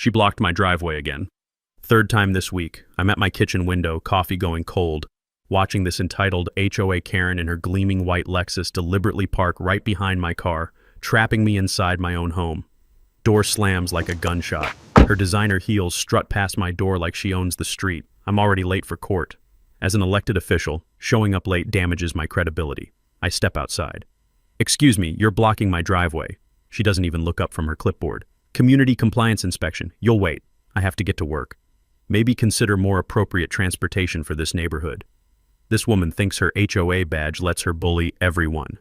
She blocked my driveway again. Third time this week, I'm at my kitchen window, coffee going cold, watching this entitled HOA Karen in her gleaming white Lexus deliberately park right behind my car, trapping me inside my own home. Door slams like a gunshot. Her designer heels strut past my door like she owns the street. I'm already late for court. As an elected official, showing up late damages my credibility. I step outside. "Excuse me, you're blocking my driveway." She doesn't even look up from her clipboard. "Community compliance inspection. You'll wait. I have to get to work. Maybe consider more appropriate transportation for this neighborhood." This woman thinks her HOA badge lets her bully everyone.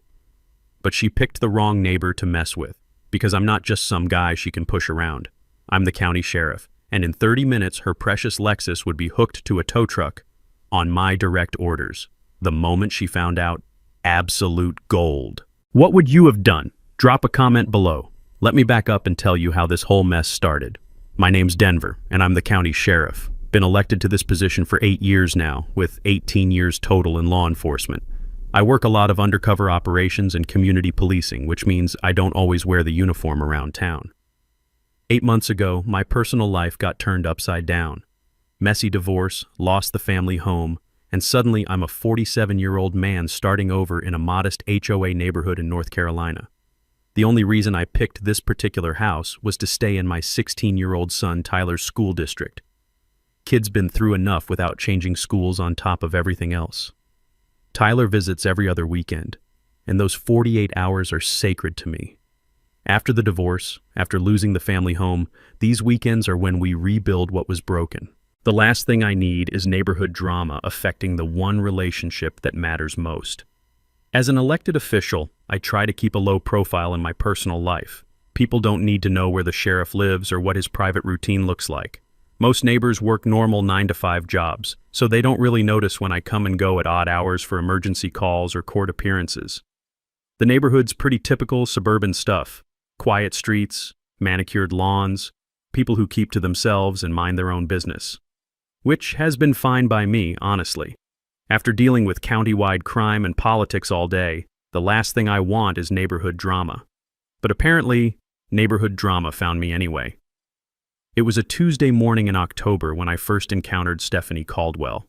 But she picked the wrong neighbor to mess with, because I'm not just some guy she can push around. I'm the county sheriff, and in 30 minutes her precious Lexus would be hooked to a tow truck on my direct orders. The moment she found out, absolute gold. What would you have done? Drop a comment below. Let me back up and tell you how this whole mess started. My name's Denver, and I'm the county sheriff. Been elected to this position for 8 years now, with 18 years total in law enforcement. I work a lot of undercover operations and community policing, which means I don't always wear the uniform around town. 8 months ago, my personal life got turned upside down. Messy divorce, lost the family home, and suddenly I'm a 47-year-old man starting over in a modest HOA neighborhood in North Carolina. The only reason I picked this particular house was to stay in my 16-year-old son Tyler's school district. Kid's been through enough without changing schools on top of everything else. Tyler visits every other weekend, and those 48 hours are sacred to me. After the divorce, after losing the family home, these weekends are when we rebuild what was broken. The last thing I need is neighborhood drama affecting the one relationship that matters most. As an elected official, I try to keep a low profile in my personal life. People don't need to know where the sheriff lives or what his private routine looks like. Most neighbors work normal 9-to-5 jobs, so they don't really notice when I come and go at odd hours for emergency calls or court appearances. The neighborhood's pretty typical suburban stuff. Quiet streets, manicured lawns, people who keep to themselves and mind their own business. Which has been fine by me, honestly. After dealing with county-wide crime and politics all day, the last thing I want is neighborhood drama. But apparently, neighborhood drama found me anyway. It was a Tuesday morning in October when I first encountered Stephanie Caldwell.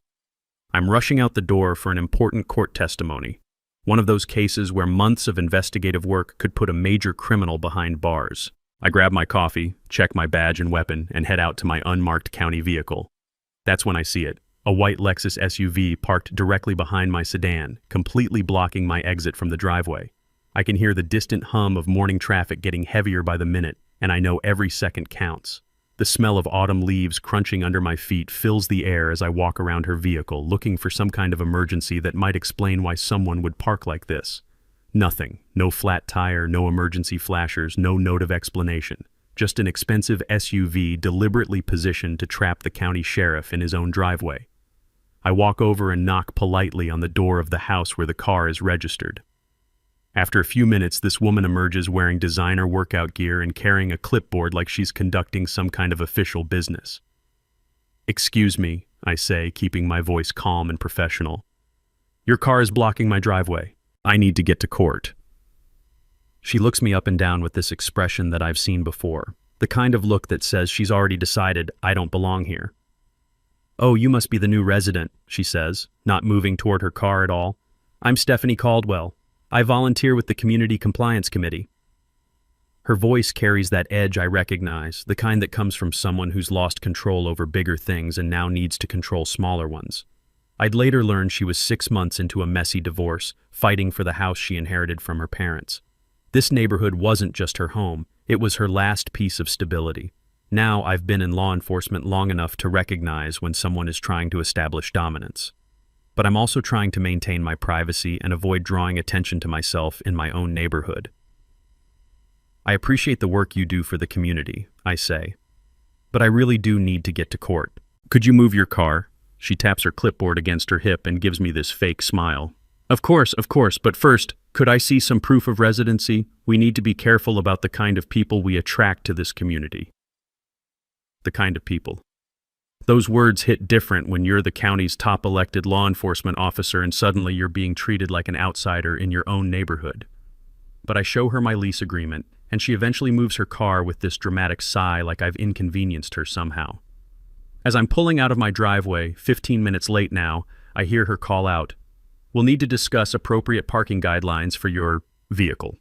I'm rushing out the door for an important court testimony, one of those cases where months of investigative work could put a major criminal behind bars. I grab my coffee, check my badge and weapon, and head out to my unmarked county vehicle. That's when I see it, a white Lexus SUV parked directly behind my sedan, completely blocking my exit from the driveway. I can hear the distant hum of morning traffic getting heavier by the minute, and I know every second counts. The smell of autumn leaves crunching under my feet fills the air as I walk around her vehicle, looking for some kind of emergency that might explain why someone would park like this. Nothing. No flat tire, no emergency flashers, no note of explanation. Just an expensive SUV deliberately positioned to trap the county sheriff in his own driveway. I walk over and knock politely on the door of the house where the car is registered. After a few minutes, this woman emerges wearing designer workout gear and carrying a clipboard like she's conducting some kind of official business. "Excuse me," I say, keeping my voice calm and professional. "Your car is blocking my driveway. I need to get to court." She looks me up and down with this expression that I've seen before, the kind of look that says she's already decided I don't belong here. "Oh, you must be the new resident," she says, not moving toward her car at all. "I'm Stephanie Caldwell. I volunteer with the Community Compliance Committee." Her voice carries that edge I recognize, the kind that comes from someone who's lost control over bigger things and now needs to control smaller ones. I'd later learn she was 6 months into a messy divorce, fighting for the house she inherited from her parents. This neighborhood wasn't just her home, it was her last piece of stability. Now I've been in law enforcement long enough to recognize when someone is trying to establish dominance. But I'm also trying to maintain my privacy and avoid drawing attention to myself in my own neighborhood. "I appreciate the work you do for the community," I say. "But I really do need to get to court. Could you move your car?" She taps her clipboard against her hip and gives me this fake smile. Of course, but first, could I see some proof of residency? We need to be careful about the kind of people we attract to this community." The kind of people. Those words hit different when you're the county's top elected law enforcement officer and suddenly you're being treated like an outsider in your own neighborhood. But I show her my lease agreement, and she eventually moves her car with this dramatic sigh like I've inconvenienced her somehow. As I'm pulling out of my driveway, 15 minutes late now, I hear her call out, "We'll need to discuss appropriate parking guidelines for your vehicle."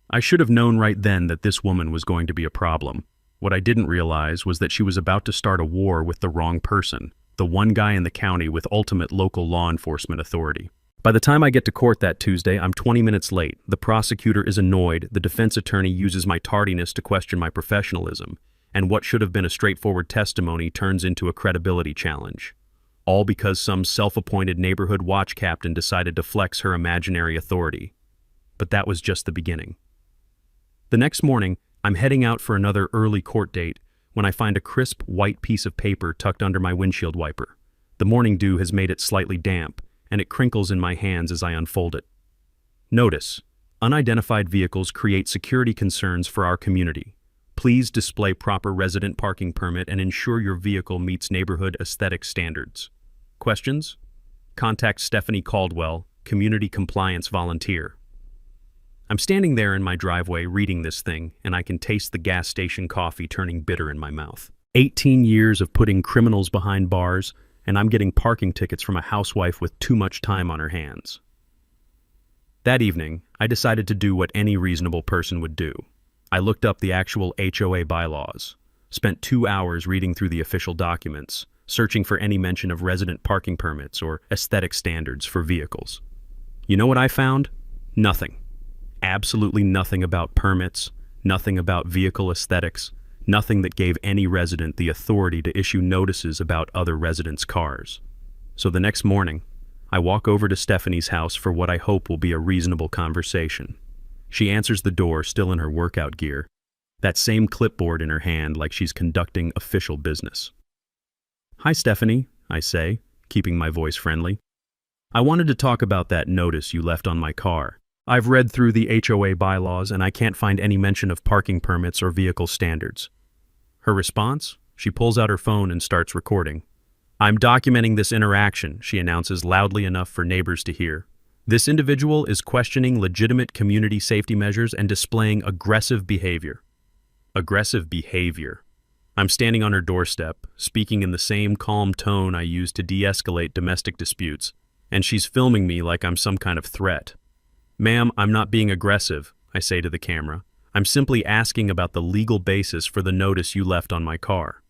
I should have known right then that this woman was going to be a problem. What I didn't realize was that she was about to start a war with the wrong person, the one guy in the county with ultimate local law enforcement authority. By the time I get to court that Tuesday, I'm 20 minutes late. The prosecutor is annoyed, the defense attorney uses my tardiness to question my professionalism, and what should have been a straightforward testimony turns into a credibility challenge. All because some self-appointed neighborhood watch captain decided to flex her imaginary authority. But that was just the beginning. The next morning, I'm heading out for another early court date when I find a crisp white piece of paper tucked under my windshield wiper. The morning dew has made it slightly damp, and it crinkles in my hands as I unfold it. Notice: unidentified vehicles create security concerns for our community. Please display proper resident parking permit and ensure your vehicle meets neighborhood aesthetic standards. Questions? Contact Stephanie Caldwell, Community Compliance Volunteer. I'm standing there in my driveway reading this thing, and I can taste the gas station coffee turning bitter in my mouth. 18 years of putting criminals behind bars, and I'm getting parking tickets from a housewife with too much time on her hands. That evening, I decided to do what any reasonable person would do. I looked up the actual HOA bylaws, spent 2 hours reading through the official documents, searching for any mention of resident parking permits or aesthetic standards for vehicles. You know what I found? Nothing. Absolutely nothing about permits, nothing about vehicle aesthetics, nothing that gave any resident the authority to issue notices about other residents' cars. So the next morning, I walk over to Stephanie's house for what I hope will be a reasonable conversation. She answers the door, still in her workout gear, that same clipboard in her hand like she's conducting official business. "Hi, Stephanie," I say, keeping my voice friendly. "I wanted to talk about that notice you left on my car. I've read through the HOA bylaws and I can't find any mention of parking permits or vehicle standards." Her response? She pulls out her phone and starts recording. "I'm documenting this interaction," she announces loudly enough for neighbors to hear. "This individual is questioning legitimate community safety measures and displaying aggressive behavior." Aggressive behavior. I'm standing on her doorstep, speaking in the same calm tone I use to de-escalate domestic disputes, and she's filming me like I'm some kind of threat. "Ma'am, I'm not being aggressive," I say to the camera. "I'm simply asking about the legal basis for the notice you left on my car.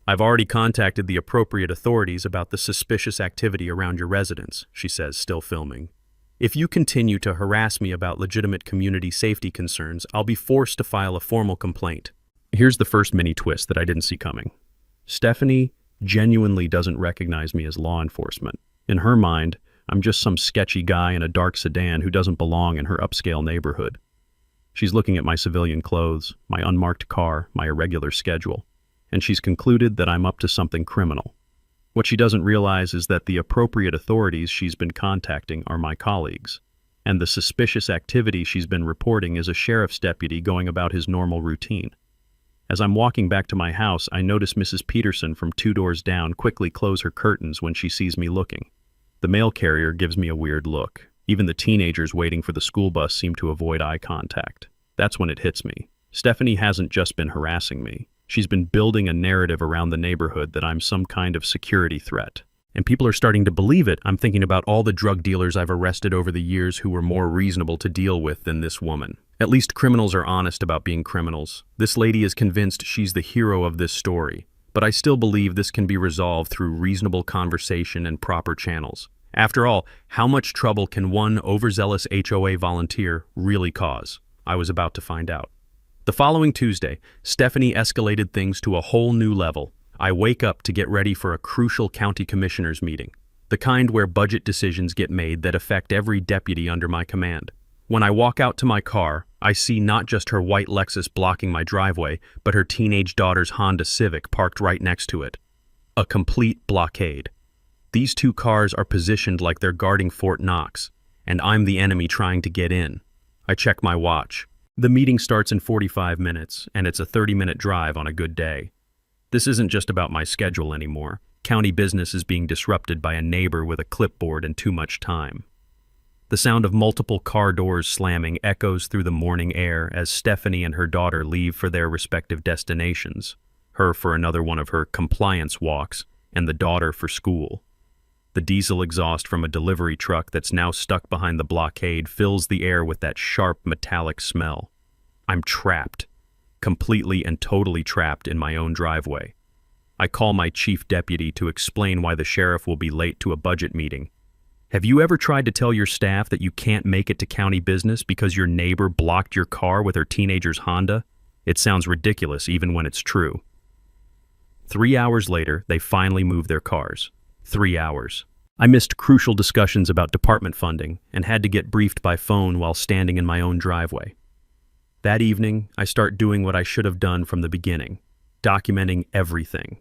I've already contacted the appropriate authorities about the suspicious activity around your residence," she says, still filming. "If you continue to harass me about legitimate community safety concerns, I'll be forced to file a formal complaint." Here's the first mini twist that I didn't see coming. Stephanie genuinely doesn't recognize me as law enforcement. In her mind, I'm just some sketchy guy in a dark sedan who doesn't belong in her upscale neighborhood. She's looking at my civilian clothes, my unmarked car, my irregular schedule, and she's concluded that I'm up to something criminal. What she doesn't realize is that the appropriate authorities she's been contacting are my colleagues, and the suspicious activity she's been reporting is a sheriff's deputy going about his normal routine. As I'm walking back to my house, I notice Mrs. Peterson from 2 doors down quickly close her curtains when she sees me looking. The mail carrier gives me a weird look. Even the teenagers waiting for the school bus seem to avoid eye contact. That's when it hits me. Stephanie hasn't just been harassing me. She's been building a narrative around the neighborhood that I'm some kind of security threat. And people are starting to believe it. I'm thinking about all the drug dealers I've arrested over the years who were more reasonable to deal with than this woman. At least criminals are honest about being criminals. This lady is convinced she's the hero of this story. But I still believe this can be resolved through reasonable conversation and proper channels. After all, how much trouble can one overzealous HOA volunteer really cause? I was about to find out. The following Tuesday, Stephanie escalated things to a whole new level. I wake up to get ready for a crucial county commissioners meeting, the kind where budget decisions get made that affect every deputy under my command. When I walk out to my car, I see not just her white Lexus blocking my driveway, but her teenage daughter's Honda Civic parked right next to it. A complete blockade. These two cars are positioned like they're guarding Fort Knox, and I'm the enemy trying to get in. I check my watch. The meeting starts in 45 minutes, and it's a 30-minute drive on a good day. This isn't just about my schedule anymore. County business is being disrupted by a neighbor with a clipboard and too much time. The sound of multiple car doors slamming echoes through the morning air as Stephanie and her daughter leave for their respective destinations, her for another one of her compliance walks, and the daughter for school. The diesel exhaust from a delivery truck that's now stuck behind the blockade fills the air with that sharp metallic smell. I'm trapped, completely and totally trapped in my own driveway. I call my chief deputy to explain why the sheriff will be late to a budget meeting. Have you ever tried to tell your staff that you can't make it to county business because your neighbor blocked your car with her teenager's Honda? It sounds ridiculous even when it's true. 3 hours later, they finally moved their cars. 3 hours. I missed crucial discussions about department funding and had to get briefed by phone while standing in my own driveway. That evening, I start doing what I should have done from the beginning, documenting everything.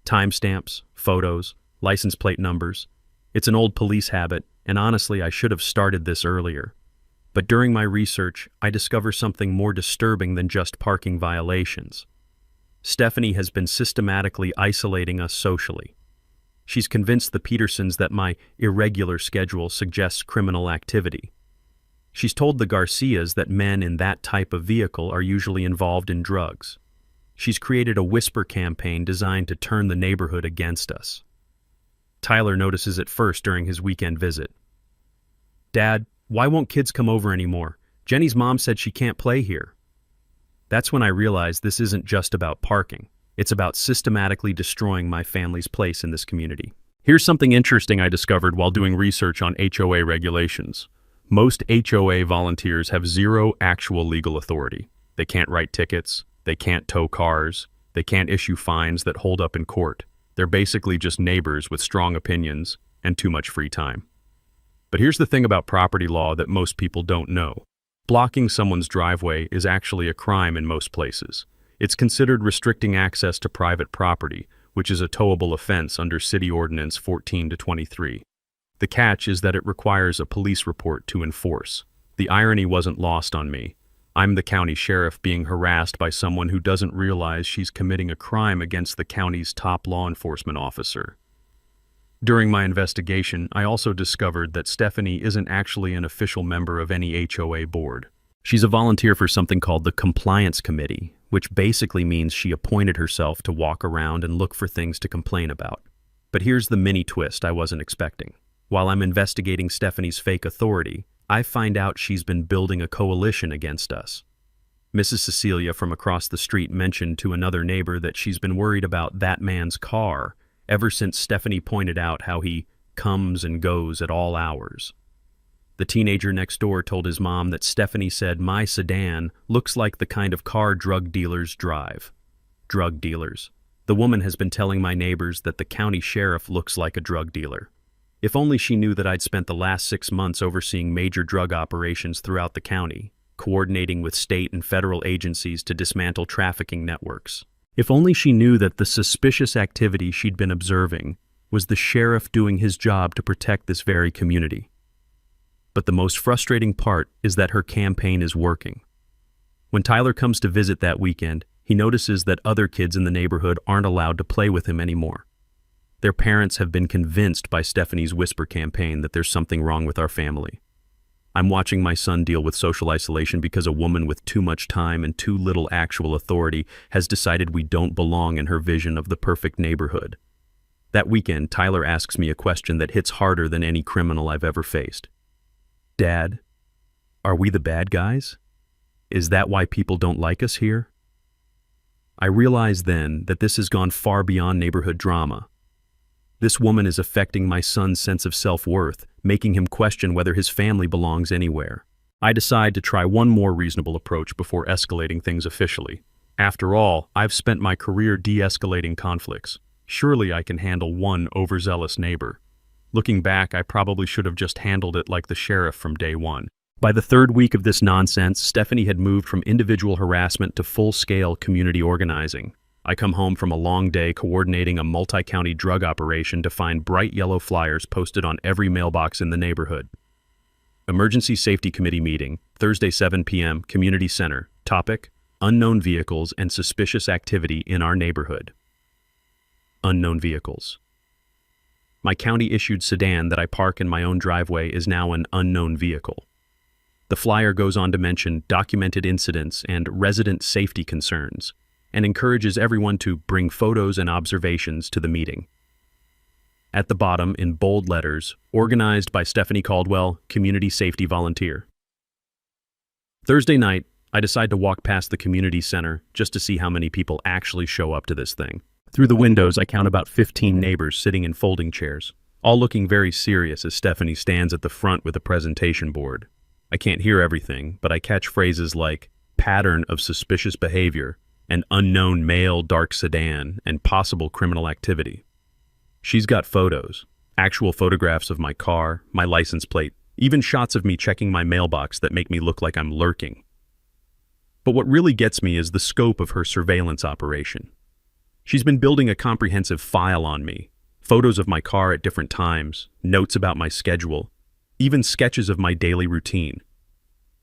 Timestamps, photos, license plate numbers. It's an old police habit, and honestly, I should have started this earlier. But during my research, I discover something more disturbing than just parking violations. Stephanie has been systematically isolating us socially. She's convinced the Petersons that my irregular schedule suggests criminal activity. She's told the Garcias that men in that type of vehicle are usually involved in drugs. She's created a whisper campaign designed to turn the neighborhood against us. Tyler notices it first during his weekend visit. "Dad, why won't kids come over anymore? Jenny's mom said she can't play here." That's when I realize this isn't just about parking. It's about systematically destroying my family's place in this community. Here's something interesting I discovered while doing research on HOA regulations. Most HOA volunteers have zero actual legal authority. They can't write tickets, they can't tow cars, they can't issue fines that hold up in court. They're basically just neighbors with strong opinions and too much free time. But here's the thing about property law that most people don't know. Blocking someone's driveway is actually a crime in most places. It's considered restricting access to private property, which is a towable offense under City Ordinance 14-23. The catch is that it requires a police report to enforce. The irony wasn't lost on me. I'm the county sheriff being harassed by someone who doesn't realize she's committing a crime against the county's top law enforcement officer. During my investigation, I also discovered that Stephanie isn't actually an official member of any HOA board. She's a volunteer for something called the Compliance Committee, which basically means she appointed herself to walk around and look for things to complain about. But here's the mini twist I wasn't expecting. While I'm investigating Stephanie's fake authority, I find out she's been building a coalition against us. Mrs. Cecilia from across the street mentioned to another neighbor that she's been worried about that man's car ever since Stephanie pointed out how he comes and goes at all hours. The teenager next door told his mom that Stephanie said my sedan looks like the kind of car drug dealers drive. Drug dealers. The woman has been telling my neighbors that the county sheriff looks like a drug dealer. If only she knew that I'd spent the last 6 months overseeing major drug operations throughout the county, coordinating with state and federal agencies to dismantle trafficking networks. If only she knew that the suspicious activity she'd been observing was the sheriff doing his job to protect this very community. But the most frustrating part is that her campaign is working. When Tyler comes to visit that weekend, he notices that other kids in the neighborhood aren't allowed to play with him anymore. Their parents have been convinced by Stephanie's whisper campaign that there's something wrong with our family. I'm watching my son deal with social isolation because a woman with too much time and too little actual authority has decided we don't belong in her vision of the perfect neighborhood. That weekend, Tyler asks me a question that hits harder than any criminal I've ever faced. "Dad, are we the bad guys? Is that why people don't like us here?" I realize then that this has gone far beyond neighborhood drama. This woman is affecting my son's sense of self-worth, making him question whether his family belongs anywhere. I decide to try one more reasonable approach before escalating things officially. After all, I've spent my career de-escalating conflicts. Surely I can handle one overzealous neighbor. Looking back, I probably should have just handled it like the sheriff from day one. By the 3rd week of this nonsense, Stephanie had moved from individual harassment to full-scale community organizing. I come home from a long day coordinating a multi-county drug operation to find bright yellow flyers posted on every mailbox in the neighborhood. Emergency Safety Committee meeting, Thursday 7 p.m., Community Center. Topic: unknown vehicles and suspicious activity in our neighborhood. Unknown vehicles. My county-issued sedan that I park in my own driveway is now an unknown vehicle. The flyer goes on to mention documented incidents and resident safety concerns, and encourages everyone to bring photos and observations to the meeting. At the bottom, in bold letters, organized by Stephanie Caldwell, community safety volunteer. Thursday night, I decide to walk past the community center just to see how many people actually show up to this thing. Through the windows, I count about 15 neighbors sitting in folding chairs, all looking very serious as Stephanie stands at the front with a presentation board. I can't hear everything, but I catch phrases like pattern of suspicious behavior, an unknown male dark sedan, and possible criminal activity. She's got photos, actual photographs of my car, my license plate, even shots of me checking my mailbox that make me look like I'm lurking. But what really gets me is the scope of her surveillance operation. She's been building a comprehensive file on me, photos of my car at different times, notes about my schedule, even sketches of my daily routine.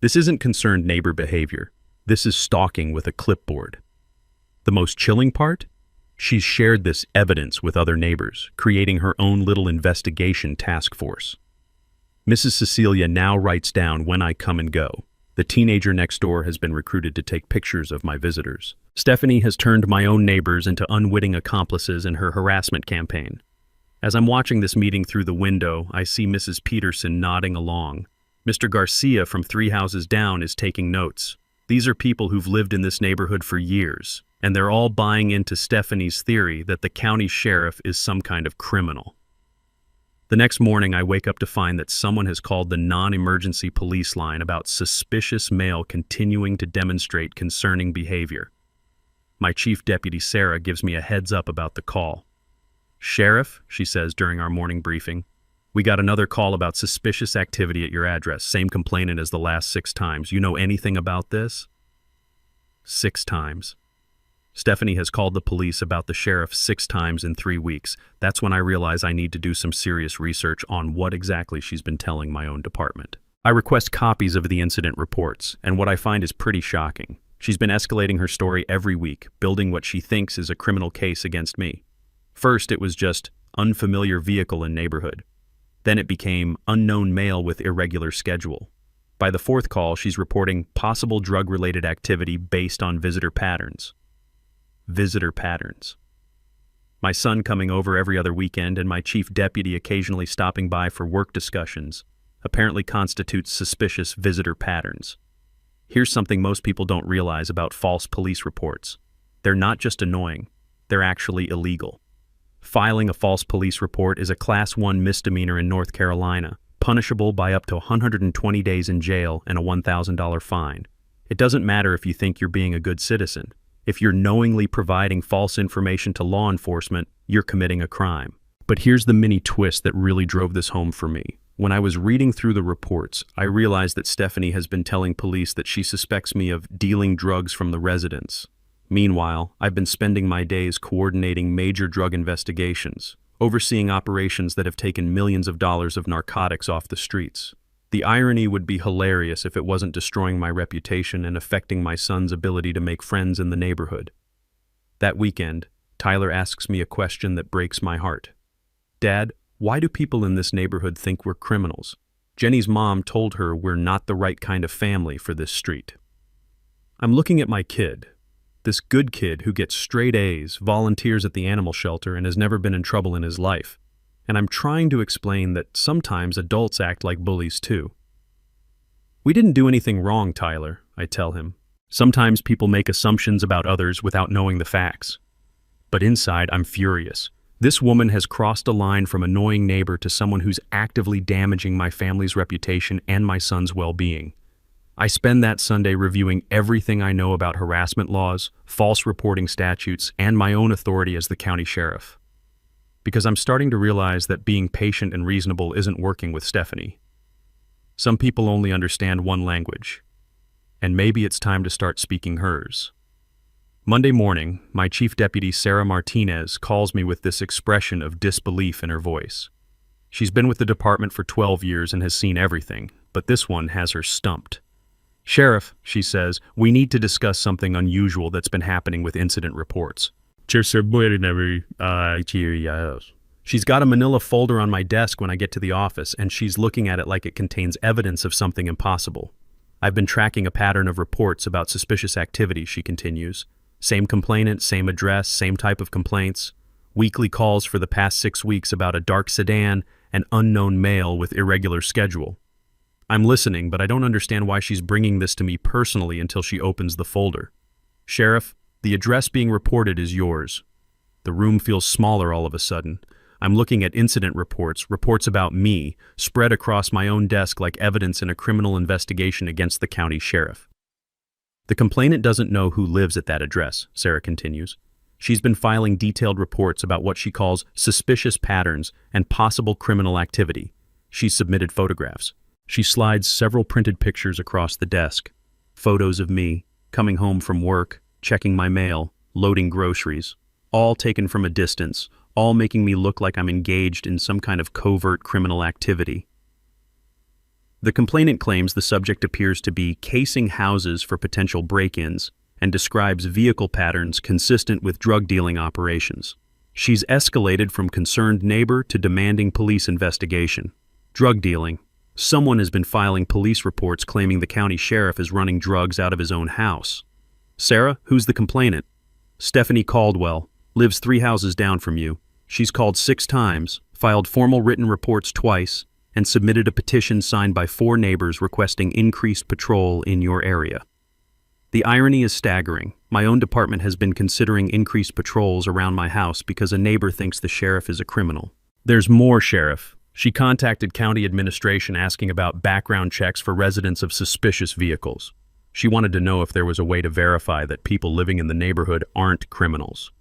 This isn't concerned neighbor behavior. This is stalking with a clipboard. The most chilling part? She's shared this evidence with other neighbors, creating her own little investigation task force. Mrs. Cecilia now writes down when I come and go. The teenager next door has been recruited to take pictures of my visitors. Stephanie has turned my own neighbors into unwitting accomplices in her harassment campaign. As I'm watching this meeting through the window, I see Mrs. Peterson nodding along. Mr. Garcia from 3 houses down is taking notes. These are people who've lived in this neighborhood for years, and they're all buying into Stephanie's theory that the county sheriff is some kind of criminal. The next morning, I wake up to find that someone has called the non-emergency police line about suspicious male continuing to demonstrate concerning behavior. My chief deputy, Sarah, gives me a heads up about the call. "Sheriff," she says during our morning briefing, "we got another call about suspicious activity at your address. Same complainant as the last 6 times. You know anything about this?" 6 times. Stephanie has called the police about the sheriff 6 times in 3 weeks. That's when I realize I need to do some serious research on what exactly she's been telling my own department. I request copies of the incident reports, and what I find is pretty shocking. She's been escalating her story every week, building what she thinks is a criminal case against me. First, it was just unfamiliar vehicle in neighborhood. Then it became unknown male with irregular schedule. By the 4th call, she's reporting possible drug-related activity based on visitor patterns. Visitor patterns. My son coming over every other weekend and my chief deputy occasionally stopping by for work discussions apparently constitutes suspicious visitor patterns. Here's something most people don't realize about false police reports. They're not just annoying, they're actually illegal. Filing a false police report is a Class 1 misdemeanor in North Carolina, punishable by up to 120 days in jail and a $1,000 fine. It doesn't matter if you think you're being a good citizen. If you're knowingly providing false information to law enforcement, you're committing a crime. But here's the mini twist that really drove this home for me. When I was reading through the reports, I realized that Stephanie has been telling police that she suspects me of dealing drugs from the residents. Meanwhile, I've been spending my days coordinating major drug investigations, overseeing operations that have taken millions of dollars of narcotics off the streets. The irony would be hilarious if it wasn't destroying my reputation and affecting my son's ability to make friends in the neighborhood. That weekend, Tyler asks me a question that breaks my heart. "Dad, why do people in this neighborhood think we're criminals? Jenny's mom told her we're not the right kind of family for this street." I'm looking at my kid, this good kid who gets straight A's, volunteers at the animal shelter, and has never been in trouble in his life. And I'm trying to explain that sometimes adults act like bullies too. "We didn't do anything wrong, Tyler," I tell him. "Sometimes people make assumptions about others without knowing the facts." But inside, I'm furious. This woman has crossed a line from annoying neighbor to someone who's actively damaging my family's reputation and my son's well-being. I spend that Sunday reviewing everything I know about harassment laws, false reporting statutes, and my own authority as the county sheriff. Because I'm starting to realize that being patient and reasonable isn't working with Stephanie. Some people only understand one language, and maybe it's time to start speaking hers. Monday morning, my chief deputy, Sarah Martinez, calls me with this expression of disbelief in her voice. She's been with the department for 12 years and has seen everything, but this one has her stumped. "Sheriff," she says, "we need to discuss something unusual that's been happening with incident reports." She's got a manila folder on my desk when I get to the office, and she's looking at it like it contains evidence of something impossible. I've been tracking a pattern of reports about suspicious activity, she continues. Same complainant, same address, same type of complaints. Weekly calls for the past 6 weeks about a dark sedan, an unknown male with irregular schedule. I'm listening, but I don't understand why she's bringing this to me personally until she opens the folder. Sheriff, the address being reported is yours. The room feels smaller all of a sudden. I'm looking at incident reports, reports about me, spread across my own desk like evidence in a criminal investigation against the county sheriff. The complainant doesn't know who lives at that address, Sarah continues. She's been filing detailed reports about what she calls suspicious patterns and possible criminal activity. She's submitted photographs. She slides several printed pictures across the desk. Photos of me, coming home from work, checking my mail, loading groceries, all taken from a distance, all making me look like I'm engaged in some kind of covert criminal activity. The complainant claims the subject appears to be casing houses for potential break-ins and describes vehicle patterns consistent with drug dealing operations. She's escalated from concerned neighbor to demanding police investigation. Drug dealing. Someone has been filing police reports claiming the county sheriff is running drugs out of his own house. Sarah, who's the complainant? Stephanie Caldwell, lives 3 houses down from you. She's called 6 times, filed formal written reports twice, and submitted a petition signed by 4 neighbors requesting increased patrol in your area. The irony is staggering. My own department has been considering increased patrols around my house because a neighbor thinks the sheriff is a criminal. There's more, Sheriff. She contacted county administration asking about background checks for residents of suspicious vehicles. She wanted to know if there was a way to verify that people living in the neighborhood aren't criminals.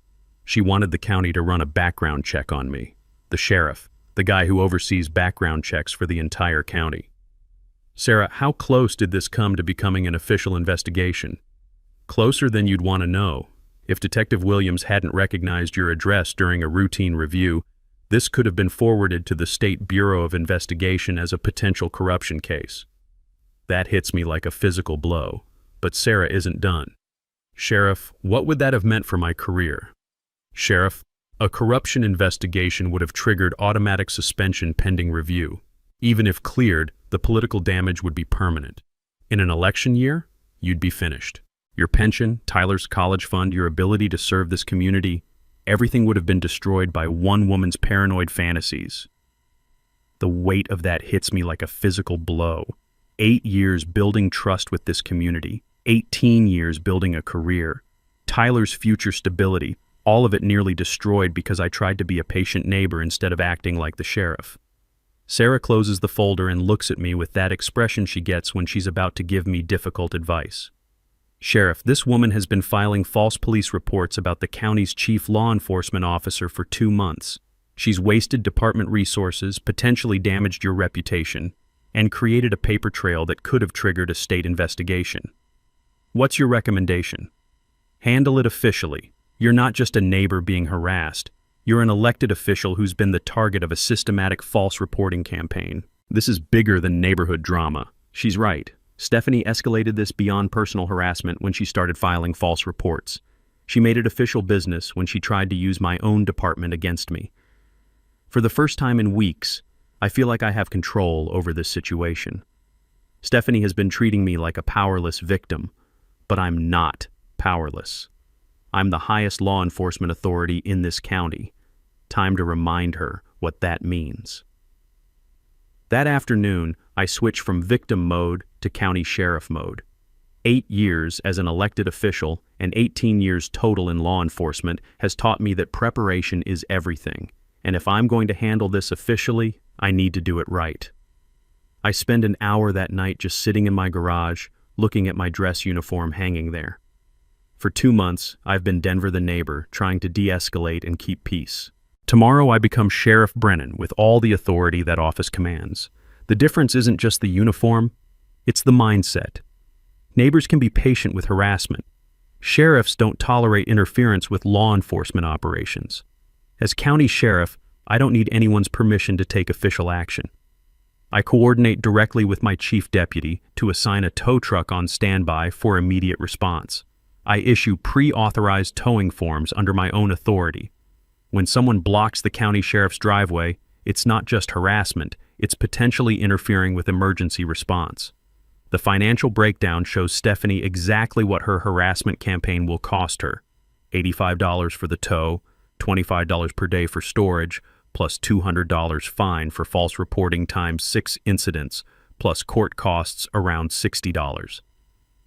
She wanted the county to run a background check on me. The sheriff, the guy who oversees background checks for the entire county. Sarah, how close did this come to becoming an official investigation? Closer than you'd want to know. If Detective Williams hadn't recognized your address during a routine review, this could have been forwarded to the State Bureau of Investigation as a potential corruption case. That hits me like a physical blow. But Sarah isn't done. Sheriff, what would that have meant for my career? Sheriff, a corruption investigation would have triggered automatic suspension pending review. Even if cleared, the political damage would be permanent. In an election year, you'd be finished. Your pension, Tyler's college fund, your ability to serve this community, everything would have been destroyed by one woman's paranoid fantasies. The weight of that hits me like a physical blow. 8 years building trust with this community, 18 years building a career, Tyler's future stability, all of it nearly destroyed because I tried to be a patient neighbor instead of acting like the sheriff. Sarah closes the folder and looks at me with that expression she gets when she's about to give me difficult advice. Sheriff, this woman has been filing false police reports about the county's chief law enforcement officer for 2 months. She's wasted department resources, potentially damaged your reputation, and created a paper trail that could have triggered a state investigation. What's your recommendation? Handle it officially. You're not just a neighbor being harassed. You're an elected official who's been the target of a systematic false reporting campaign. This is bigger than neighborhood drama. She's right. Stephanie escalated this beyond personal harassment when she started filing false reports. She made it official business when she tried to use my own department against me. For the first time in weeks, I feel like I have control over this situation. Stephanie has been treating me like a powerless victim, but I'm not powerless. I'm the highest law enforcement authority in this county. Time to remind her what that means. That afternoon, I switched from victim mode to county sheriff mode. 8 years as an elected official and 18 years total in law enforcement has taught me that preparation is everything. And if I'm going to handle this officially, I need to do it right. I spend an hour that night just sitting in my garage, looking at my dress uniform hanging there. For 2 months, I've been Denver the neighbor, trying to de-escalate and keep peace. Tomorrow I become Sheriff Brennan with all the authority that office commands. The difference isn't just the uniform, it's the mindset. Neighbors can be patient with harassment. Sheriffs don't tolerate interference with law enforcement operations. As county sheriff, I don't need anyone's permission to take official action. I coordinate directly with my chief deputy to assign a tow truck on standby for immediate response. I issue pre-authorized towing forms under my own authority. When someone blocks the county sheriff's driveway, it's not just harassment, it's potentially interfering with emergency response. The financial breakdown shows Stephanie exactly what her harassment campaign will cost her. $85 for the tow, $25 per day for storage, plus $200 fine for false reporting times 6 incidents, plus court costs around $60.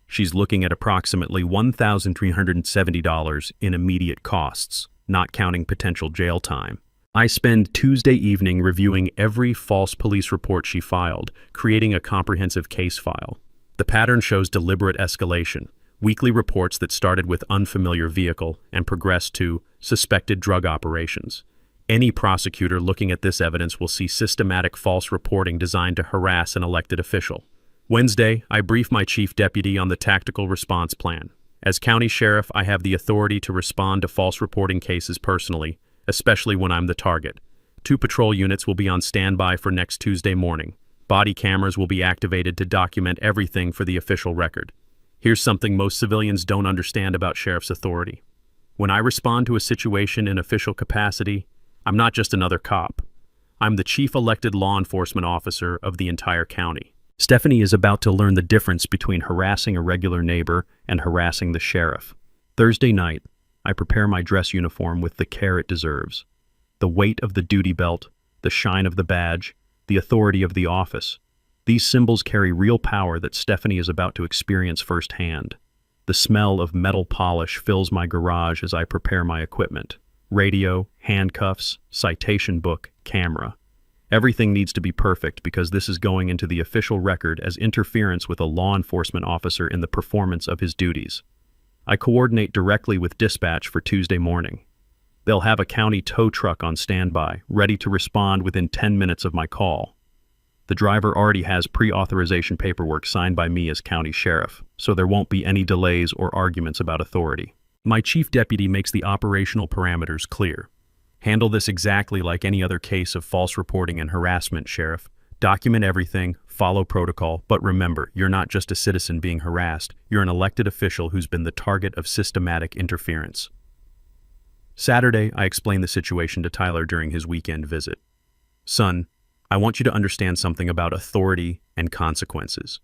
She's looking at approximately $1,370 in immediate costs, not counting potential jail time. I spend Tuesday evening reviewing every false police report she filed, creating a comprehensive case file. The pattern shows deliberate escalation, weekly reports that started with unfamiliar vehicle and progressed to suspected drug operations. Any prosecutor looking at this evidence will see systematic false reporting designed to harass an elected official. Wednesday, I brief my chief deputy on the tactical response plan. As county sheriff, I have the authority to respond to false reporting cases personally, especially when I'm the target. 2 patrol units will be on standby for next Tuesday morning. Body cameras will be activated to document everything for the official record. Here's something most civilians don't understand about sheriff's authority. When I respond to a situation in official capacity, I'm not just another cop. I'm the chief elected law enforcement officer of the entire county. Stephanie is about to learn the difference between harassing a regular neighbor and harassing the sheriff. Thursday night, I prepare my dress uniform with the care it deserves. The weight of the duty belt, the shine of the badge, the authority of the office. These symbols carry real power that Stephanie is about to experience firsthand. The smell of metal polish fills my garage as I prepare my equipment. Radio, handcuffs, citation book, camera. Everything needs to be perfect because this is going into the official record as interference with a law enforcement officer in the performance of his duties. I coordinate directly with dispatch for Tuesday morning. They'll have a county tow truck on standby, ready to respond within 10 minutes of my call. The driver already has pre-authorization paperwork signed by me as county sheriff, so there won't be any delays or arguments about authority. My chief deputy makes the operational parameters clear. Handle this exactly like any other case of false reporting and harassment, Sheriff. Document everything, follow protocol, but remember, you're not just a citizen being harassed, you're an elected official who's been the target of systematic interference. Saturday, I explained the situation to Tyler during his weekend visit. Son, I want you to understand something about authority and consequences.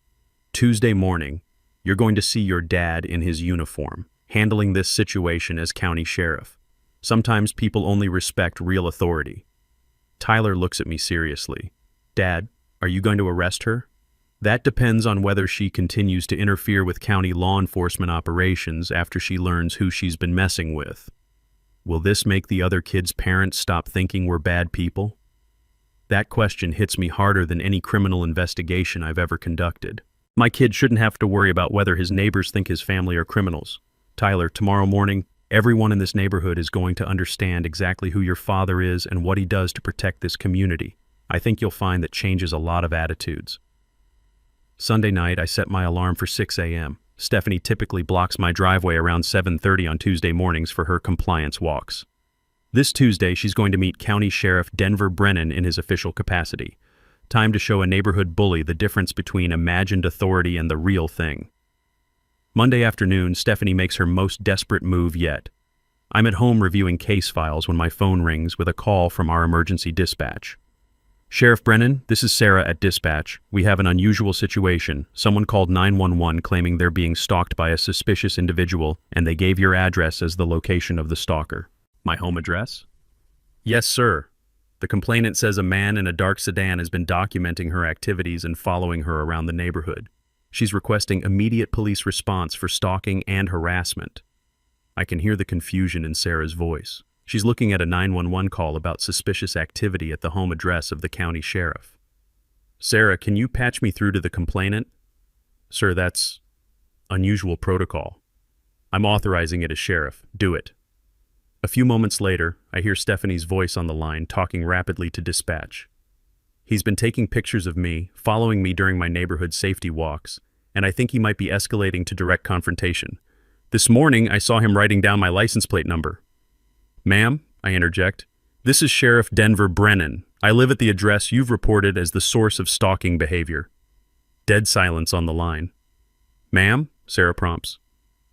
Tuesday morning, you're going to see your dad in his uniform, handling this situation as county sheriff. Sometimes people only respect real authority. Tyler looks at me seriously. Dad, are you going to arrest her? That depends on whether she continues to interfere with county law enforcement operations after she learns who she's been messing with. Will this make the other kids' parents stop thinking we're bad people? That question hits me harder than any criminal investigation I've ever conducted. My kid shouldn't have to worry about whether his neighbors think his family are criminals. Tyler, tomorrow morning, everyone in this neighborhood is going to understand exactly who your father is and what he does to protect this community. I think you'll find that changes a lot of attitudes. Sunday night, I set my alarm for 6 a.m. Stephanie typically blocks my driveway around 7:30 on Tuesday mornings for her compliance walks. This Tuesday, she's going to meet County Sheriff Denver Brennan in his official capacity. Time to show a neighborhood bully the difference between imagined authority and the real thing. Monday afternoon, Stephanie makes her most desperate move yet. I'm at home reviewing case files when my phone rings with a call from our emergency dispatch. Sheriff Brennan, this is Sarah at dispatch. We have an unusual situation. Someone called 911 claiming they're being stalked by a suspicious individual, and they gave your address as the location of the stalker. My home address? Yes, sir. The complainant says a man in a dark sedan has been documenting her activities and following her around the neighborhood. She's requesting immediate police response for stalking and harassment. I can hear the confusion in Sarah's voice. She's looking at a 911 call about suspicious activity at the home address of the county sheriff. Sarah, can you patch me through to the complainant? Sir, that's unusual protocol. I'm authorizing it as sheriff. Do it. A few moments later, I hear Stephanie's voice on the line talking rapidly to dispatch. He's been taking pictures of me, following me during my neighborhood safety walks, and I think he might be escalating to direct confrontation. This morning, I saw him writing down my license plate number. Ma'am, I interject, this is Sheriff Denver Brennan. I live at the address you've reported as the source of stalking behavior. Dead silence on the line. Ma'am, Sarah prompts.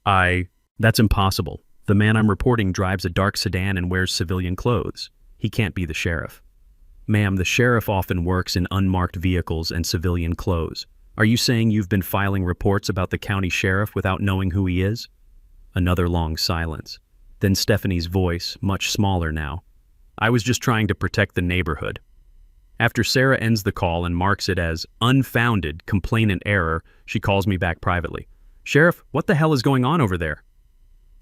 That's impossible. The man I'm reporting drives a dark sedan and wears civilian clothes. He can't be the sheriff. Ma'am, the sheriff often works in unmarked vehicles and civilian clothes. Are you saying you've been filing reports about the county sheriff without knowing who he is? Another long silence. Then Stephanie's voice, much smaller now. I was just trying to protect the neighborhood. After Sarah ends the call and marks it as unfounded complainant error, she calls me back privately. Sheriff, what the hell is going on over there?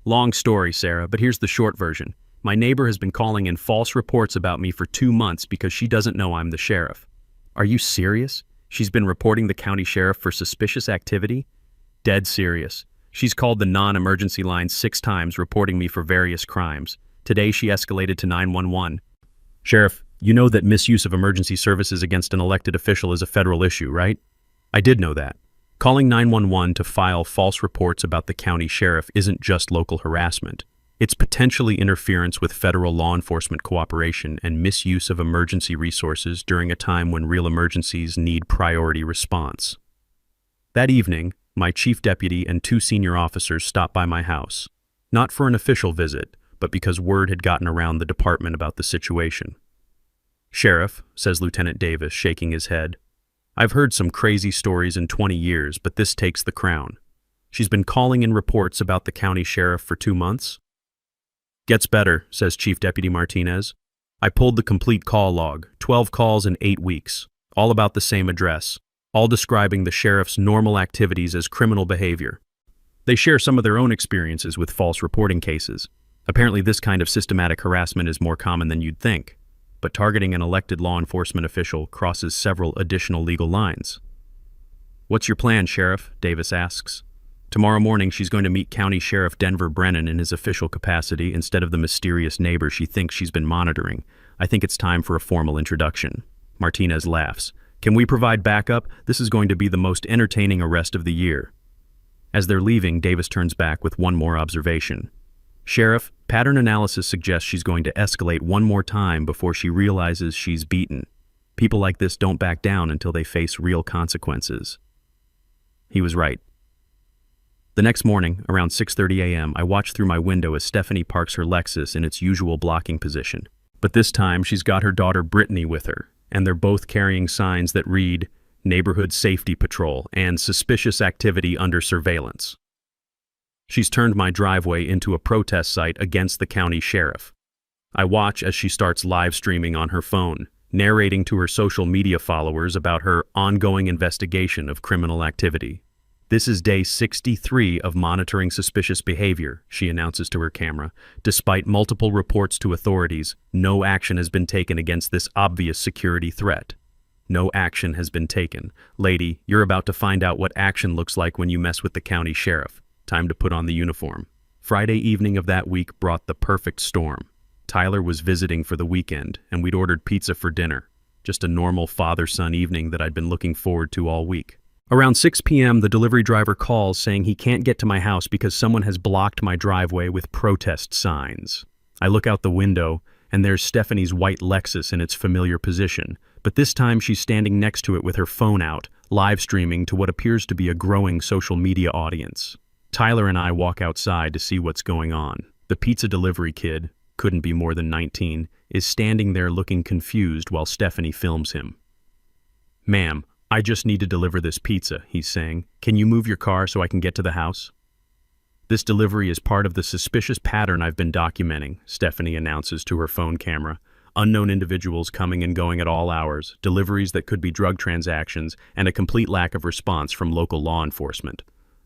Long story, Sarah, but here's the short version. My neighbor has been calling in false reports about me for 2 months because she doesn't know I'm the sheriff. Are you serious? She's been reporting the county sheriff for suspicious activity? Dead serious. She's called the non-emergency line 6 times, reporting me for various crimes. Today she escalated to 911. Sheriff, you know that misuse of emergency services against an elected official is a federal issue, right? I did know that. Calling 911 to file false reports about the county sheriff isn't just local harassment. It's potentially interference with federal law enforcement cooperation and misuse of emergency resources during a time when real emergencies need priority response. That evening, my chief deputy and 2 senior officers stopped by my house, not for an official visit, but because word had gotten around the department about the situation. Sheriff, says Lieutenant Davis, shaking his head, I've heard some crazy stories in 20 years, but this takes the crown. She's been calling in reports about the county sheriff for 2 months. Gets better, says Chief Deputy Martinez. I pulled the complete call log, 12 calls in 8 weeks, all about the same address, all describing the sheriff's normal activities as criminal behavior. They share some of their own experiences with false reporting cases. Apparently this kind of systematic harassment is more common than you'd think, but targeting an elected law enforcement official crosses several additional legal lines. What's your plan, Sheriff? Davis asks. Tomorrow morning she's going to meet County Sheriff Denver Brennan in his official capacity instead of the mysterious neighbor she thinks she's been monitoring. I think it's time for a formal introduction. Martinez laughs. Can we provide backup? This is going to be the most entertaining arrest of the year. As they're leaving, Davis turns back with one more observation. Sheriff, pattern analysis suggests she's going to escalate one more time before she realizes she's beaten. People like this don't back down until they face real consequences. He was right. The next morning, around 6:30 a.m., I watch through my window as Stephanie parks her Lexus in its usual blocking position. But this time, she's got her daughter Brittany with her, and they're both carrying signs that read, Neighborhood Safety Patrol and Suspicious Activity Under Surveillance. She's turned my driveway into a protest site against the county sheriff. I watch as she starts live streaming on her phone, narrating to her social media followers about her ongoing investigation of criminal activity. This is day 63 of monitoring suspicious behavior, she announces to her camera. Despite multiple reports to authorities, no action has been taken against this obvious security threat. No action has been taken. Lady, you're about to find out what action looks like when you mess with the county sheriff. Time to put on the uniform. Friday evening of that week brought the perfect storm. Tyler was visiting for the weekend, and we'd ordered pizza for dinner. Just a normal father-son evening that I'd been looking forward to all week. Around 6 p.m., the delivery driver calls saying he can't get to my house because someone has blocked my driveway with protest signs. I look out the window, and there's Stephanie's white Lexus in its familiar position, but this time she's standing next to it with her phone out, live streaming to what appears to be a growing social media audience. Tyler and I walk outside to see what's going on. The pizza delivery kid, couldn't be more than 19, is standing there looking confused while Stephanie films him. Ma'am, I just need to deliver this pizza, he's saying. Can you move your car so I can get to the house? This delivery is part of the suspicious pattern I've been documenting, Stephanie announces to her phone camera. Unknown individuals coming and going at all hours, deliveries that could be drug transactions, and a complete lack of response from local law enforcement.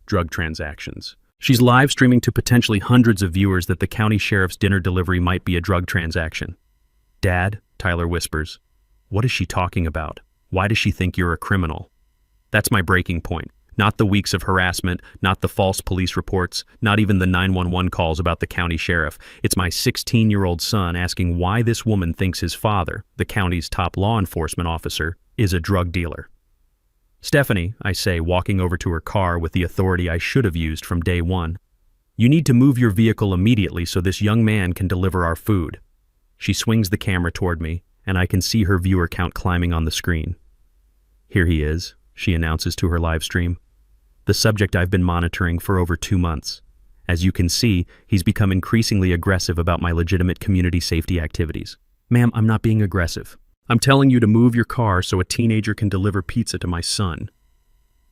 Drug transactions. She's live streaming to potentially hundreds of viewers that the county sheriff's dinner delivery might be a drug transaction. Dad, Tyler whispers, what is she talking about? Why does she think you're a criminal? That's my breaking point. Not the weeks of harassment, not the false police reports, not even the 911 calls about the county sheriff. It's my 16-year-old son asking why this woman thinks his father, the county's top law enforcement officer, is a drug dealer. Stephanie, I say, walking over to her car with the authority I should have used from day one. You need to move your vehicle immediately so this young man can deliver our food. She swings the camera toward me, and I can see her viewer count climbing on the screen. Here he is, she announces to her live stream. The subject I've been monitoring for over 2 months. As you can see, he's become increasingly aggressive about my legitimate community safety activities. Ma'am, I'm not being aggressive. I'm telling you to move your car so a teenager can deliver pizza to my son.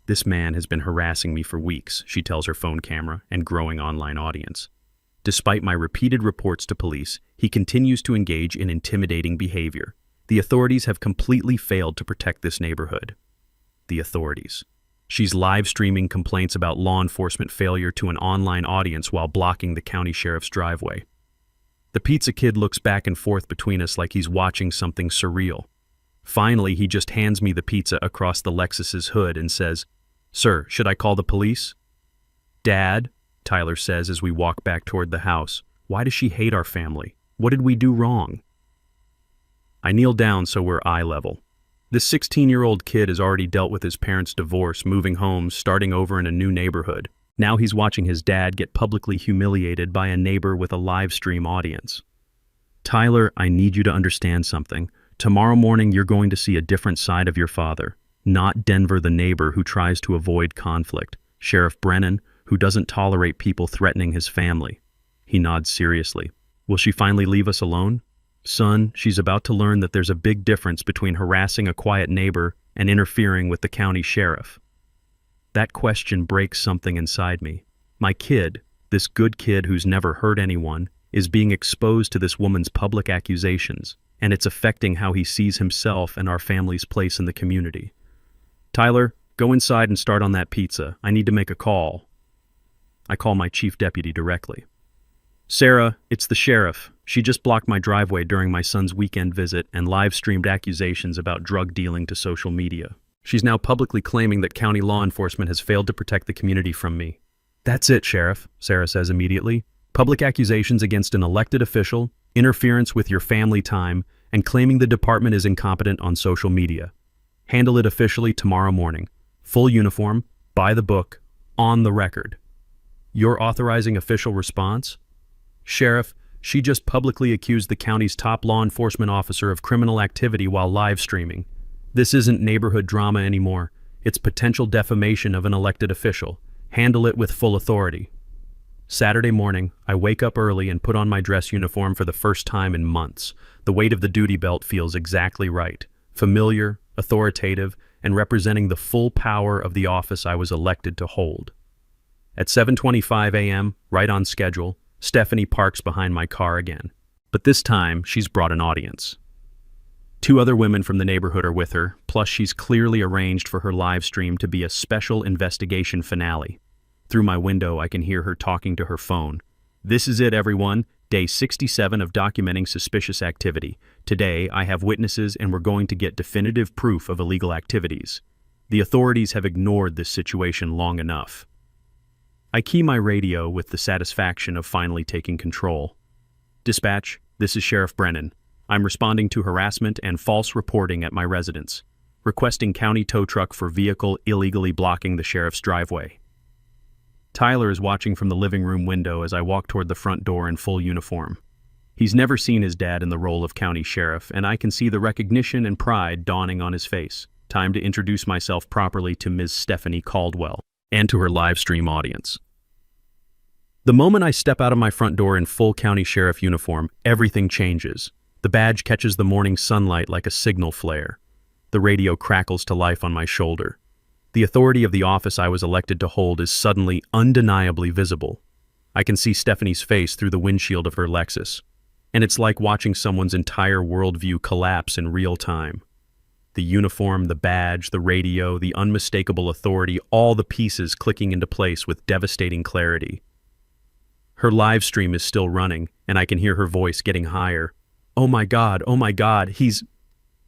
This man has been harassing me for weeks, she tells her phone camera and growing online audience. Despite my repeated reports to police, he continues to engage in intimidating behavior. The authorities have completely failed to protect this neighborhood. The authorities. She's live streaming complaints about law enforcement failure to an online audience while blocking the county sheriff's driveway. The pizza kid looks back and forth between us like he's watching something surreal. Finally, he just hands me the pizza across the Lexus's hood and says, "Sir, should I call the police?" "Dad," Tyler says as we walk back toward the house, "why does she hate our family? What did we do wrong?" I kneel down so we're eye level. This 16-year-old kid has already dealt with his parents' divorce, moving homes, starting over in a new neighborhood. Now he's watching his dad get publicly humiliated by a neighbor with a live stream audience. "Tyler, I need you to understand something. Tomorrow morning you're going to see a different side of your father. Not Denver the neighbor who tries to avoid conflict. Sheriff Brennan, who doesn't tolerate people threatening his family." He nods seriously. "Will she finally leave us alone?" "Son, she's about to learn that there's a big difference between harassing a quiet neighbor and interfering with the county sheriff." That question breaks something inside me. My kid, this good kid who's never hurt anyone, is being exposed to this woman's public accusations, and it's affecting how he sees himself and our family's place in the community. "Tyler, go inside and start on that pizza. I need to make a call." I call my chief deputy directly. "Sarah, it's the sheriff. She just blocked my driveway during my son's weekend visit and live-streamed accusations about drug dealing to social media. She's now publicly claiming that county law enforcement has failed to protect the community from me." "That's it, Sheriff," Sarah says immediately. "Public accusations against an elected official, interference with your family time, and claiming the department is incompetent on social media. Handle it officially tomorrow morning. Full uniform, by the book, on the record." "You're authorizing official response?" "Sheriff, she just publicly accused the county's top law enforcement officer of criminal activity while live streaming. This isn't neighborhood drama anymore. It's potential defamation of an elected official. Handle it with full authority." Saturday morning, I wake up early and put on my dress uniform for the first time in months. The weight of the duty belt feels exactly right. Familiar, authoritative, and representing the full power of the office I was elected to hold. At 7:25 a.m., right on schedule, Stephanie parks behind my car again. But this time, she's brought an audience. 2 other women from the neighborhood are with her, plus she's clearly arranged for her live stream to be a special investigation finale. Through my window, I can hear her talking to her phone. "This is it, everyone. Day 67 of documenting suspicious activity. Today, I have witnesses and we're going to get definitive proof of illegal activities. The authorities have ignored this situation long enough." I key my radio with the satisfaction of finally taking control. "Dispatch, this is Sheriff Brennan. I'm responding to harassment and false reporting at my residence. Requesting county tow truck for vehicle illegally blocking the sheriff's driveway." Tyler is watching from the living room window as I walk toward the front door in full uniform. He's never seen his dad in the role of county sheriff, and I can see the recognition and pride dawning on his face. Time to introduce myself properly to Ms. Stephanie Caldwell and to her live stream audience. The moment I step out of my front door in full county sheriff uniform, everything changes. The badge catches the morning sunlight like a signal flare. The radio crackles to life on my shoulder. The authority of the office I was elected to hold is suddenly undeniably visible. I can see Stephanie's face through the windshield of her Lexus, and it's like watching someone's entire worldview collapse in real time. The uniform, the badge, the radio, the unmistakable authority, all the pieces clicking into place with devastating clarity. Her live stream is still running, and I can hear her voice getting higher. Oh my God, he's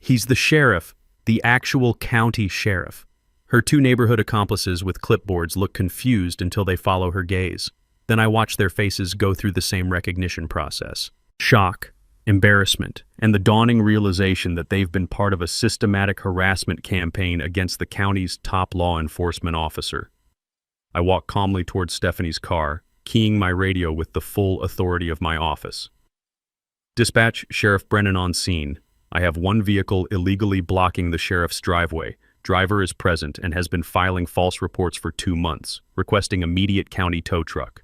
the sheriff, the actual county sheriff." Her 2 neighborhood accomplices with clipboards look confused until they follow her gaze. Then I watch their faces go through the same recognition process. Shock, embarrassment, and the dawning realization that they've been part of a systematic harassment campaign against the county's top law enforcement officer. I walk calmly towards Stephanie's car, keying my radio with the full authority of my office. "Dispatch, Sheriff Brennan on scene. I have 1 vehicle illegally blocking the sheriff's driveway. Driver is present and has been filing false reports for 2 months, requesting immediate county tow truck."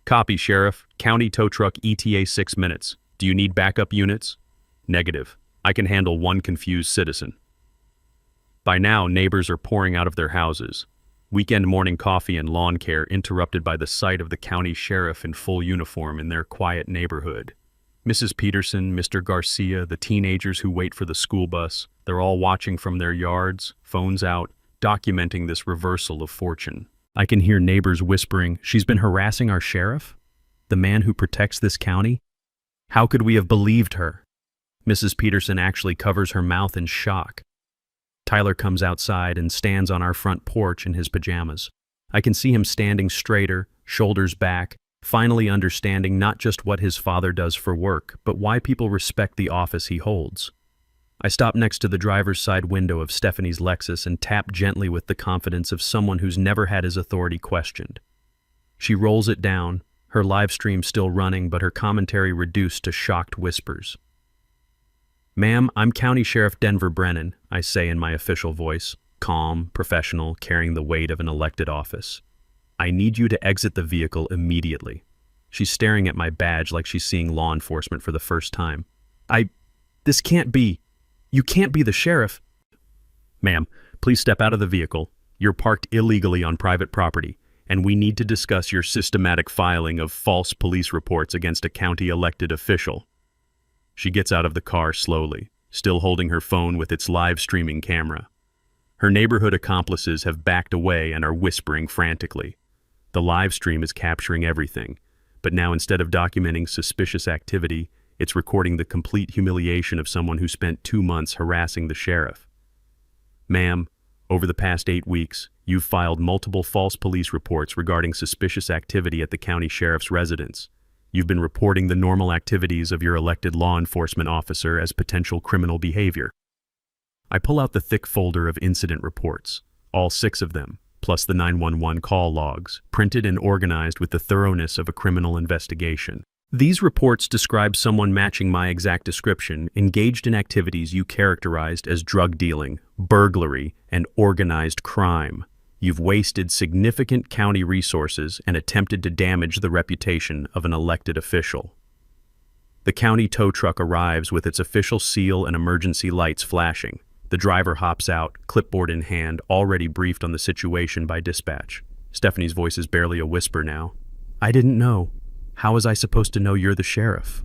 Copy, Sheriff. County tow truck ETA 6 minutes. Do you need backup units? Negative. I can handle one confused citizen. By now, neighbors are pouring out of their houses. Weekend morning coffee and lawn care interrupted by the sight of the county sheriff in full uniform in their quiet neighborhood. Mrs. Peterson, Mr. Garcia, the teenagers who wait for the school bus, they're all watching from their yards, phones out, documenting this reversal of fortune. I can hear neighbors whispering, "She's been harassing our sheriff? The man who protects this county? How could we have believed her?" Mrs. Peterson actually covers her mouth in shock. Tyler comes outside and stands on our front porch in his pajamas. I can see him standing straighter, shoulders back, finally understanding not just what his father does for work, but why people respect the office he holds. I stop next to the driver's side window of Stephanie's Lexus and tap gently with the confidence of someone who's never had his authority questioned. She rolls it down, her live stream still running, but her commentary reduced to shocked whispers. "Ma'am, I'm County Sheriff Denver Brennan," I say in my official voice, calm, professional, carrying the weight of an elected office. "I need you to exit the vehicle immediately." She's staring at my badge like she's seeing law enforcement for the first time. This can't be. You can't be the sheriff." "Ma'am, please step out of the vehicle. You're parked illegally on private property, and we need to discuss your systematic filing of false police reports against a county elected official." She gets out of the car slowly, still holding her phone with its live streaming camera. Her neighborhood accomplices have backed away and are whispering frantically. The live stream is capturing everything, but now instead of documenting suspicious activity, it's recording the complete humiliation of someone who spent 2 months harassing the sheriff. "Ma'am, over the past 8 weeks, you've filed multiple false police reports regarding suspicious activity at the county sheriff's residence. You've been reporting the normal activities of your elected law enforcement officer as potential criminal behavior." I pull out the thick folder of incident reports, all 6 of them, plus the 911 call logs, printed and organized with the thoroughness of a criminal investigation. These reports describe someone matching my exact description, engaged in activities you characterized as drug dealing, burglary, and organized crime. You've wasted significant county resources and attempted to damage the reputation of an elected official. The county tow truck arrives with its official seal and emergency lights flashing. The driver hops out, clipboard in hand, already briefed on the situation by dispatch. Stephanie's voice is barely a whisper now. "I didn't know. How was I supposed to know you're the sheriff?"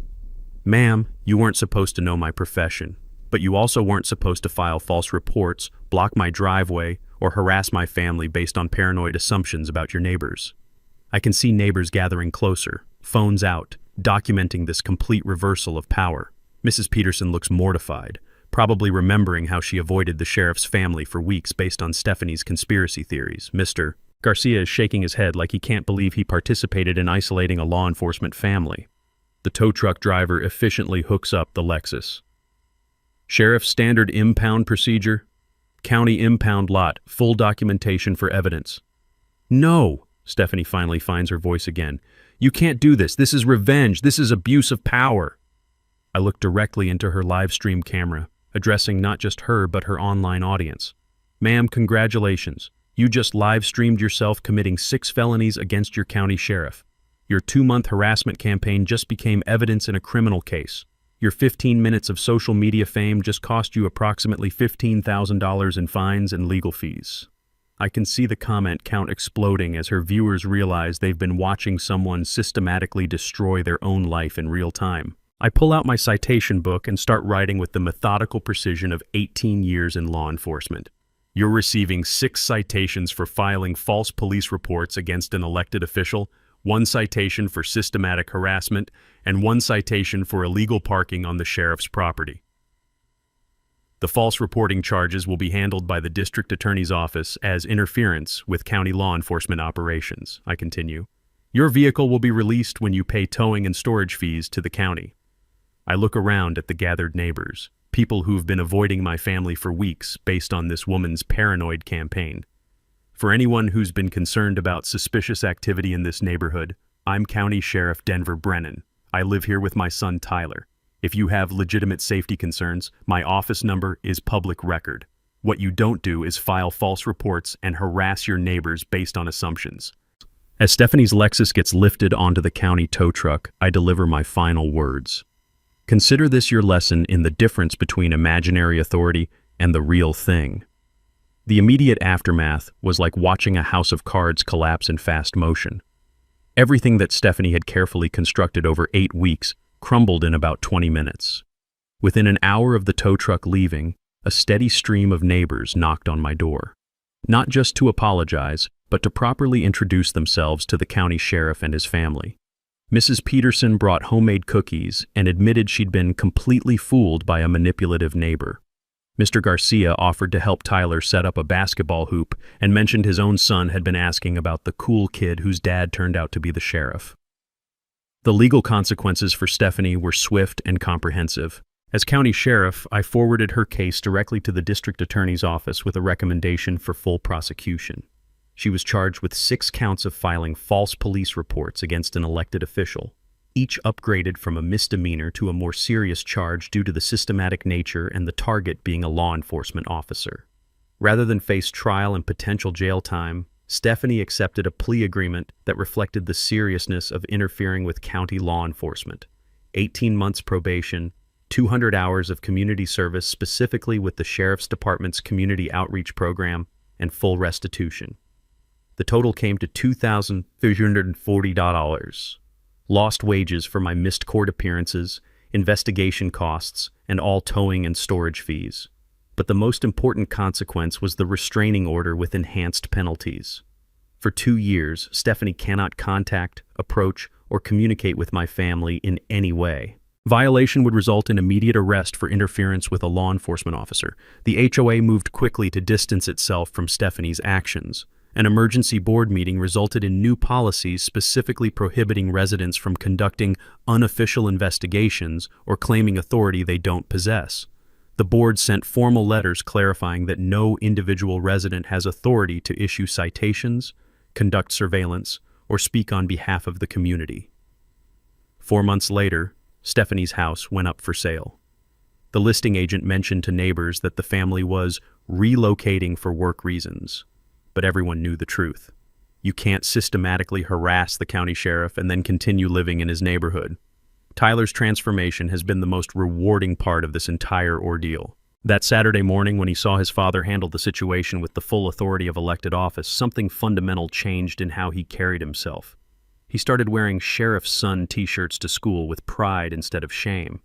"Ma'am, you weren't supposed to know my profession, but you also weren't supposed to file false reports, block my driveway, or harass my family based on paranoid assumptions about your neighbors." I can see neighbors gathering closer, phones out, documenting this complete reversal of power. Mrs. Peterson looks mortified, probably remembering how she avoided the sheriff's family for weeks based on Stephanie's conspiracy theories. Mr. Garcia is shaking his head like he can't believe he participated in isolating a law enforcement family. The tow truck driver efficiently hooks up the Lexus. "Sheriff, standard impound procedure. County impound lot, full documentation for evidence." "No," Stephanie finally finds her voice again. "You can't do this. This is revenge. This is abuse of power." I look directly into her live stream camera, addressing not just her but her online audience. "Ma'am, congratulations. You just live-streamed yourself committing 6 felonies against your county sheriff. Your 2-month harassment campaign just became evidence in a criminal case. Your 15 minutes of social media fame just cost you approximately $15,000 in fines and legal fees." I can see the comment count exploding as her viewers realize they've been watching someone systematically destroy their own life in real time. I pull out my citation book and start writing with the methodical precision of 18 years in law enforcement. "You're receiving 6 citations for filing false police reports against an elected official, 1 citation for systematic harassment, and 1 citation for illegal parking on the sheriff's property. The false reporting charges will be handled by the district attorney's office as interference with county law enforcement operations," I continue. "Your vehicle will be released when you pay towing and storage fees to the county." I look around at the gathered neighbors, people who've been avoiding my family for weeks based on this woman's paranoid campaign. For anyone who's been concerned about suspicious activity in this neighborhood, I'm County Sheriff Denver Brennan. I live here with my son Tyler. If you have legitimate safety concerns, my office number is public record. What you don't do is file false reports and harass your neighbors based on assumptions. As Stephanie's Lexus gets lifted onto the county tow truck, I deliver my final words. Consider this your lesson in the difference between imaginary authority and the real thing. The immediate aftermath was like watching a house of cards collapse in fast motion. Everything that Stephanie had carefully constructed over 8 weeks crumbled in about 20 minutes. Within an hour of the tow truck leaving, a steady stream of neighbors knocked on my door. Not just to apologize, but to properly introduce themselves to the county sheriff and his family. Mrs. Peterson brought homemade cookies and admitted she'd been completely fooled by a manipulative neighbor. Mr. Garcia offered to help Tyler set up a basketball hoop and mentioned his own son had been asking about the cool kid whose dad turned out to be the sheriff. The legal consequences for Stephanie were swift and comprehensive. As county sheriff, I forwarded her case directly to the district attorney's office with a recommendation for full prosecution. She was charged with 6 counts of filing false police reports against an elected official, each upgraded from a misdemeanor to a more serious charge due to the systematic nature and the target being a law enforcement officer. Rather than face trial and potential jail time, Stephanie accepted a plea agreement that reflected the seriousness of interfering with county law enforcement. 18 months probation, 200 hours of community service specifically with the Sheriff's Department's community outreach program, and full restitution. The total came to $2,340. Lost wages for my missed court appearances, investigation costs, and all towing and storage fees. But the most important consequence was the restraining order with enhanced penalties. For 2 years, Stephanie cannot contact, approach, or communicate with my family in any way. Violation would result in immediate arrest for interference with a law enforcement officer. The HOA moved quickly to distance itself from Stephanie's actions. An emergency board meeting resulted in new policies specifically prohibiting residents from conducting unofficial investigations or claiming authority they don't possess. The board sent formal letters clarifying that no individual resident has authority to issue citations, conduct surveillance, or speak on behalf of the community. 4 months later, Stephanie's house went up for sale. The listing agent mentioned to neighbors that the family was relocating for work reasons. But everyone knew the truth. You can't systematically harass the county sheriff and then continue living in his neighborhood. Tyler's transformation has been the most rewarding part of this entire ordeal. That Saturday morning when he saw his father handle the situation with the full authority of elected office, something fundamental changed in how he carried himself. He started wearing sheriff's son t-shirts to school with pride instead of shame.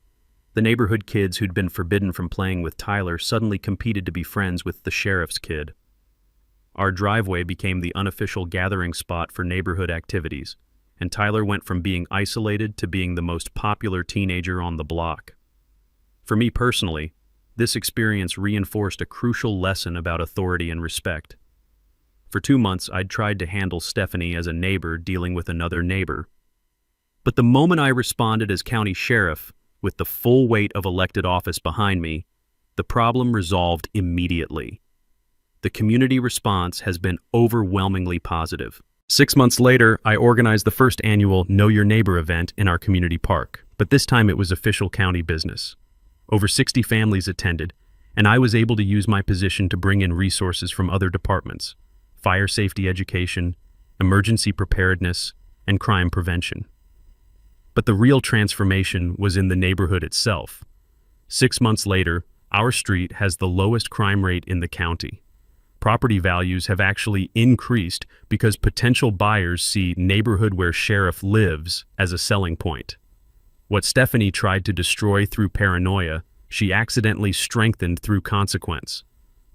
The neighborhood kids who'd been forbidden from playing with Tyler suddenly competed to be friends with the sheriff's kid. Our driveway became the unofficial gathering spot for neighborhood activities, and Tyler went from being isolated to being the most popular teenager on the block. For me personally, this experience reinforced a crucial lesson about authority and respect. For 2 months, I'd tried to handle Stephanie as a neighbor dealing with another neighbor. But the moment I responded as county sheriff, with the full weight of elected office behind me, the problem resolved immediately. The community response has been overwhelmingly positive. 6 months later, I organized the first annual Know Your Neighbor event in our community park, but this time it was official county business. Over 60 families attended, and I was able to use my position to bring in resources from other departments: fire safety education, emergency preparedness, and crime prevention. But the real transformation was in the neighborhood itself. 6 months later, our street has the lowest crime rate in the county. Property values have actually increased because potential buyers see neighborhood where sheriff lives as a selling point. What Stephanie tried to destroy through paranoia, she accidentally strengthened through consequence.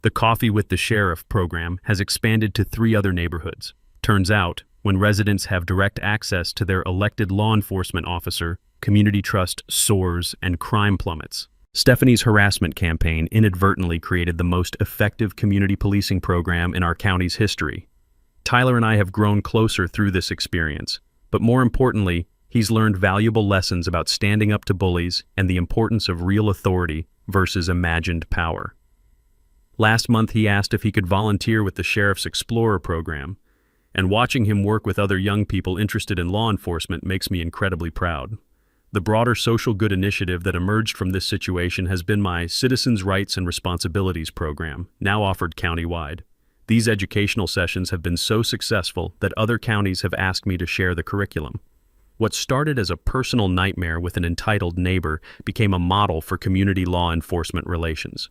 The Coffee with the Sheriff program has expanded to 3 other neighborhoods. Turns out, when residents have direct access to their elected law enforcement officer, community trust soars and crime plummets. Stephanie's harassment campaign inadvertently created the most effective community policing program in our county's history. Tyler and I have grown closer through this experience, but more importantly, he's learned valuable lessons about standing up to bullies and the importance of real authority versus imagined power. Last month, he asked if he could volunteer with the Sheriff's Explorer program, and watching him work with other young people interested in law enforcement makes me incredibly proud. The broader social good initiative that emerged from this situation has been my Citizens' Rights and Responsibilities program, now offered countywide. These educational sessions have been so successful that other counties have asked me to share the curriculum. What started as a personal nightmare with an entitled neighbor became a model for community law enforcement relations.